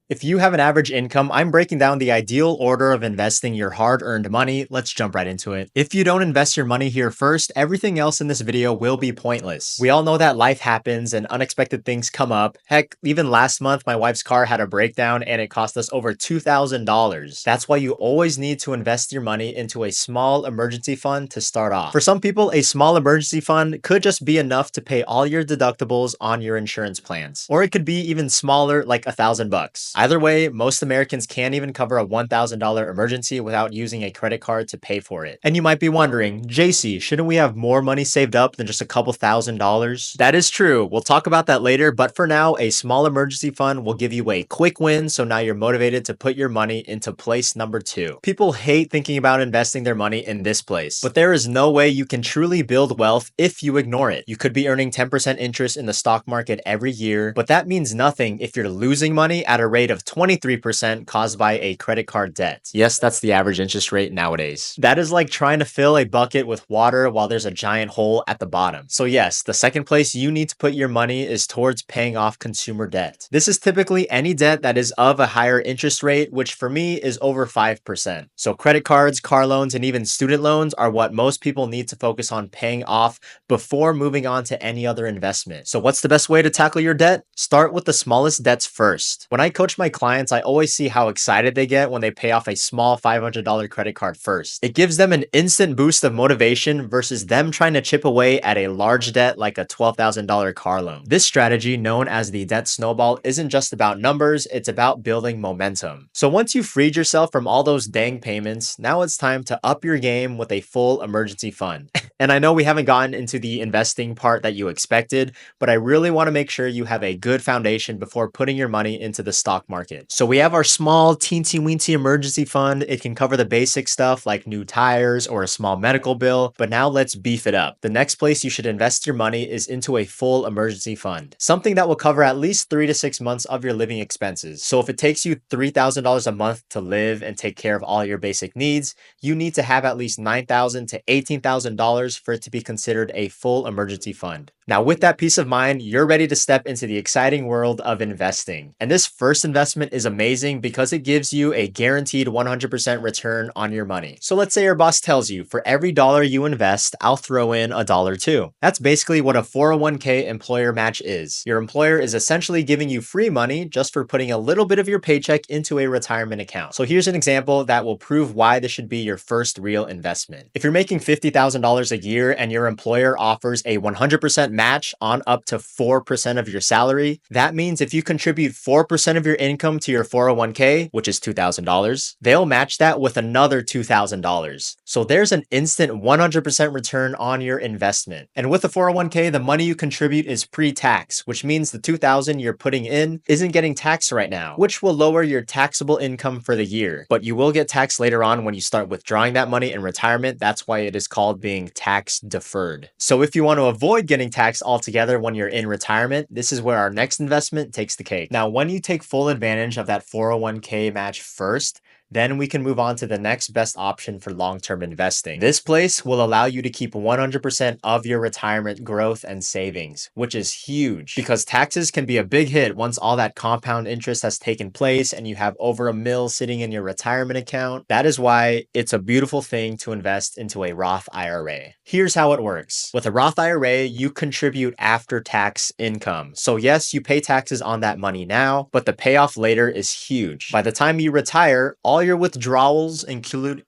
If you have an average income, I'm breaking down the ideal order of investing your hard-earned money. Let's jump right into it. If you don't invest your money here first, everything else in this video will be pointless. We all know that life happens and unexpected things come up. Heck, even last month, my wife's car had a breakdown and it cost us over $2,000. That's why you always need to invest your money into a small emergency fund to start off. For some people, a small emergency fund could just be enough to pay all your deductibles on your insurance plans. Or it could be even smaller, like $1,000. Either way, most Americans can't even cover a $1,000 emergency without using a credit card to pay for it. And you might be wondering, JC, shouldn't we have more money saved up than just a couple $1,000s? That is true. We'll talk about that later, but for now, a small emergency fund will give you a quick win, so now you're motivated to put your money into place number 2. People hate thinking about investing their money in this place, but there is no way you can truly build wealth if you ignore it. You could be earning 10% interest in the stock market every year, but that means nothing if you're losing money at a rate of 23% caused by a credit card debt. Yes, that's the average interest rate nowadays. That is like trying to fill a bucket with water while there's a giant hole at the bottom. So yes, the second place you need to put your money is towards paying off consumer debt. This is typically any debt that is of a higher interest rate, which for me is over 5%. So credit cards, car loans, and even student loans are what most people need to focus on paying off before moving on to any other investment. So what's the best way to tackle your debt? Start with the smallest debts first. When I coach my clients, I always see how excited they get when they pay off a small $500 credit card first. It gives them an instant boost of motivation versus them trying to chip away at a large debt like a $12,000 car loan. This strategy, known as the debt snowball, isn't just about numbers, it's about building momentum. So once you've freed yourself from all those dang payments, now it's time to up your game with a full emergency fund. And I know we haven't gotten into the investing part that you expected, but I really want to make sure you have a good foundation before putting your money into the stock market. So we have our small teensy weensy emergency fund. It can cover the basic stuff like new tires or a small medical bill, but now let's beef it up. The next place you should invest your money is into a full emergency fund, something that will cover at least 3 to 6 months of your living expenses. So if it takes you $3,000 a month to live and take care of all your basic needs, you need to have at least $9,000 to $18,000 for it to be considered a full emergency fund. Now, with that peace of mind, you're ready to step into the exciting world of investing. And this first investment is amazing because it gives you a guaranteed 100% return on your money. So let's say your boss tells you, for every dollar you invest, I'll throw in a dollar too. That's basically what a 401k employer match is. Your employer is essentially giving you free money just for putting a little bit of your paycheck into a retirement account. So here's an example that will prove why this should be your first real investment. If you're making $50,000 a year and your employer offers a 100% match on up to 4% of your salary, that means if you contribute 4% of your income to your 401k, which is $2,000, they'll match that with another $2,000. So there's an instant 100% return on your investment. And with the 401k, the money you contribute is pre-tax, which means the $2,000 you're putting in isn't getting taxed right now, which will lower your taxable income for the year. But you will get taxed later on when you start withdrawing that money in retirement. That's why it is called being tax deferred. So if you want to avoid getting taxed altogether when you're in retirement, this is where our next investment takes the cake. Now, when you take full advantage of that 401k match first, then we can move on to the next best option for long-term investing. This place will allow you to keep 100% of your retirement growth and savings, which is huge because taxes can be a big hit once all that compound interest has taken place and you have over $1 million sitting in your retirement account. That is why it's a beautiful thing to invest into a Roth IRA. Here's how it works. With a Roth IRA, you contribute after-tax income. So yes, you pay taxes on that money now, but the payoff later is huge. By the time you retire, all your withdrawals include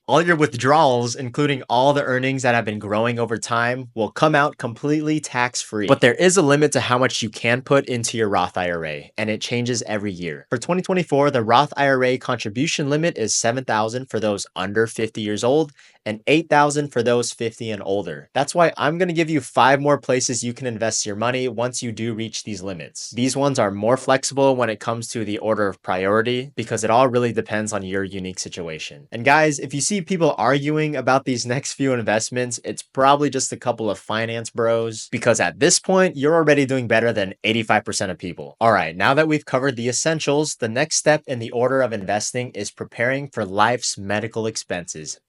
all your withdrawals, including all the earnings that have been growing over time, will come out completely tax-free. But there is a limit to how much you can put into your Roth IRA, and it changes every year. For 2024, the Roth IRA contribution limit is $7,000 for those under 50 years old and $8,000 for those 50 and older. That's why I'm going to give you 5 more places you can invest your money once you do reach these limits. These ones are more flexible when it comes to the order of priority because it all really depends on your unique situation. And guys, if you see people arguing about these next few investments, it's probably just a couple of finance bros because at this point, you're already doing better than 85% of people. All right, now that we've covered the essentials, the next step in the order of investing is preparing for life's medical expenses.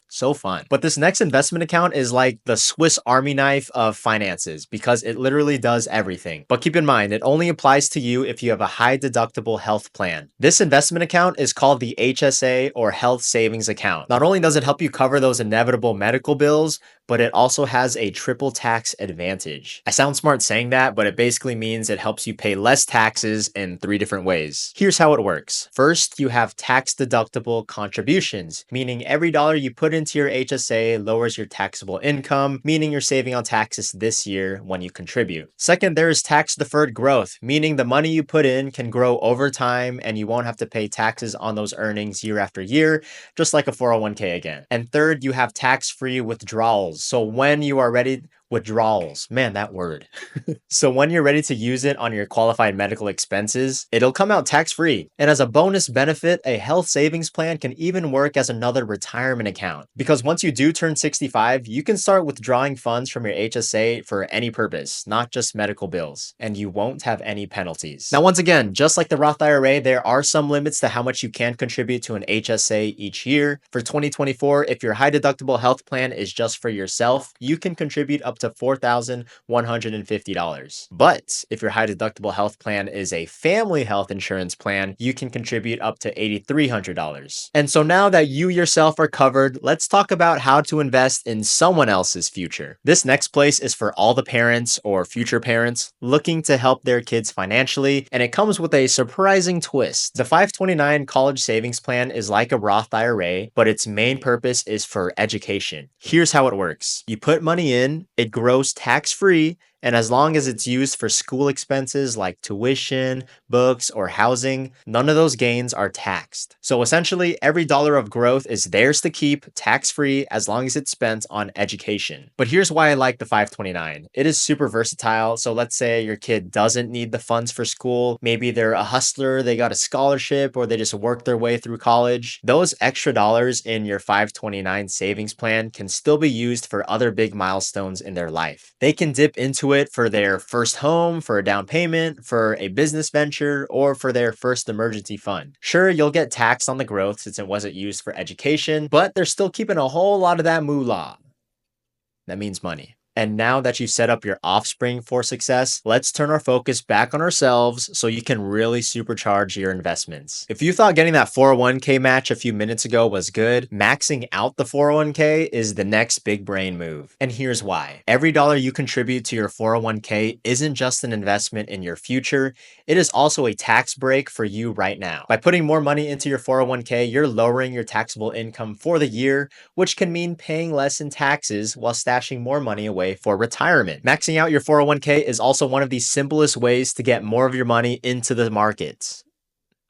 So fun. But this next investment account is like the Swiss Army knife of finances because it literally does everything. But keep in mind, it only applies to you if you have a high deductible health plan. This investment account is called the HSA or Health Savings Account. Not only does it help you cover those inevitable medical bills, but it also has a triple tax advantage. I sound smart saying that, but it basically means it helps you pay less taxes in 3 different ways. Here's how it works. First, you have tax deductible contributions, meaning every dollar you put into your HSA lowers your taxable income, meaning you're saving on taxes this year when you contribute. Second, there is tax deferred growth, meaning the money you put in can grow over time and you won't have to pay taxes on those earnings year after year, just like a 401k again. And third, you have tax-free withdrawals. So when you are ready, withdrawals, man, that word. So when you're ready to use it on your qualified medical expenses, it'll come out tax-free. And as a bonus benefit, a health savings plan can even work as another retirement account. Because once you do turn 65, you can start withdrawing funds from your HSA for any purpose, not just medical bills, and you won't have any penalties. Now, once again, just like the Roth IRA, there are some limits to how much you can contribute to an HSA each year. For 2024, if your high deductible health plan is just for yourself, you can contribute up to $4,150. But if your high deductible health plan is a family health insurance plan, you can contribute up to $8,300. And so now that you yourself are covered, let's talk about how to invest in someone else's future. This next place is for all the parents or future parents looking to help their kids financially, and it comes with a surprising twist. The 529 college savings plan is like a Roth IRA, but its main purpose is for education. Here's how it works. You put money in, it grows tax-free, and as long as it's used for school expenses like tuition, books, or housing, none of those gains are taxed. So essentially, every dollar of growth is theirs to keep tax-free as long as it's spent on education. But here's why I like the 529. It is super versatile. So let's say your kid doesn't need the funds for school. Maybe they're a hustler, they got a scholarship, or they just worked their way through college. Those extra dollars in your 529 savings plan can still be used for other big milestones in their life. They can dip into it for their first home, for a down payment, for a business venture, or for their first emergency fund. Sure, you'll get taxed on the growth since it wasn't used for education, but they're still keeping a whole lot of that moolah. That means money. And now that you've set up your offspring for success, let's turn our focus back on ourselves so you can really supercharge your investments. If you thought getting that 401k match a few minutes ago was good, maxing out the 401k is the next big brain move. And here's why. Every dollar you contribute to your 401k isn't just an investment in your future, it is also a tax break for you right now. By putting more money into your 401k, you're lowering your taxable income for the year, which can mean paying less in taxes while stashing more money away for retirement. Maxing out your 401k is also one of the simplest ways to get more of your money into the markets.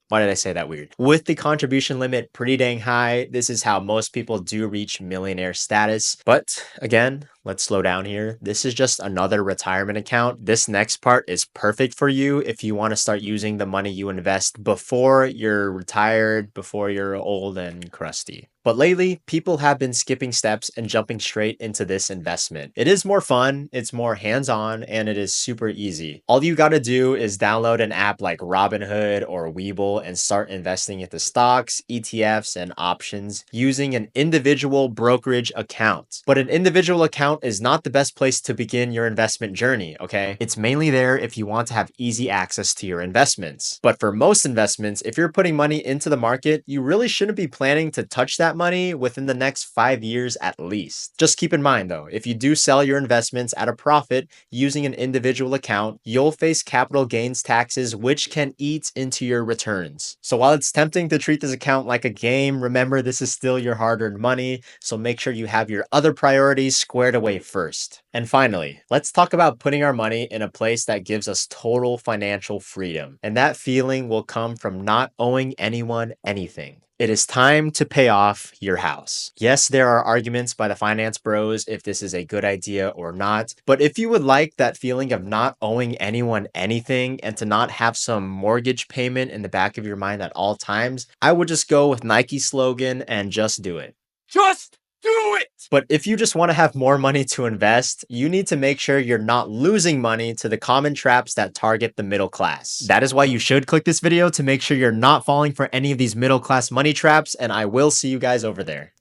Why did I say that weird? With the contribution limit pretty dang high, this is how most people do reach millionaire status. But again, let's slow down here. This is just another retirement account. This next part is perfect for you if you want to start using the money you invest before you're retired, before you're old and crusty. But lately, people have been skipping steps and jumping straight into this investment. It is more fun, it's more hands-on, and it is super easy. All you gotta do is download an app like Robinhood or Webull and start investing into stocks, ETFs, and options using an individual brokerage account. But an individual account is not the best place to begin your investment journey, okay? It's mainly there if you want to have easy access to your investments. But for most investments, if you're putting money into the market, you really shouldn't be planning to touch that money within the next 5 years at least. Just keep in mind though, if you do sell your investments at a profit using an individual account, you'll face capital gains taxes which can eat into your returns. So while it's tempting to treat this account like a game, remember this is still your hard-earned money, so make sure you have your other priorities squared away first. And finally, let's talk about putting our money in a place that gives us total financial freedom. And that feeling will come from not owing anyone anything. It is time to pay off your house. Yes, there are arguments by the finance bros if this is a good idea or not, but if you would like that feeling of not owing anyone anything and to not have some mortgage payment in the back of your mind at all times, I would just go with Nike's slogan and just do it. Just do it! But if you just want to have more money to invest, you need to make sure you're not losing money to the common traps that target the middle class. That is why you should click this video to make sure you're not falling for any of these middle class money traps, and I will see you guys over there.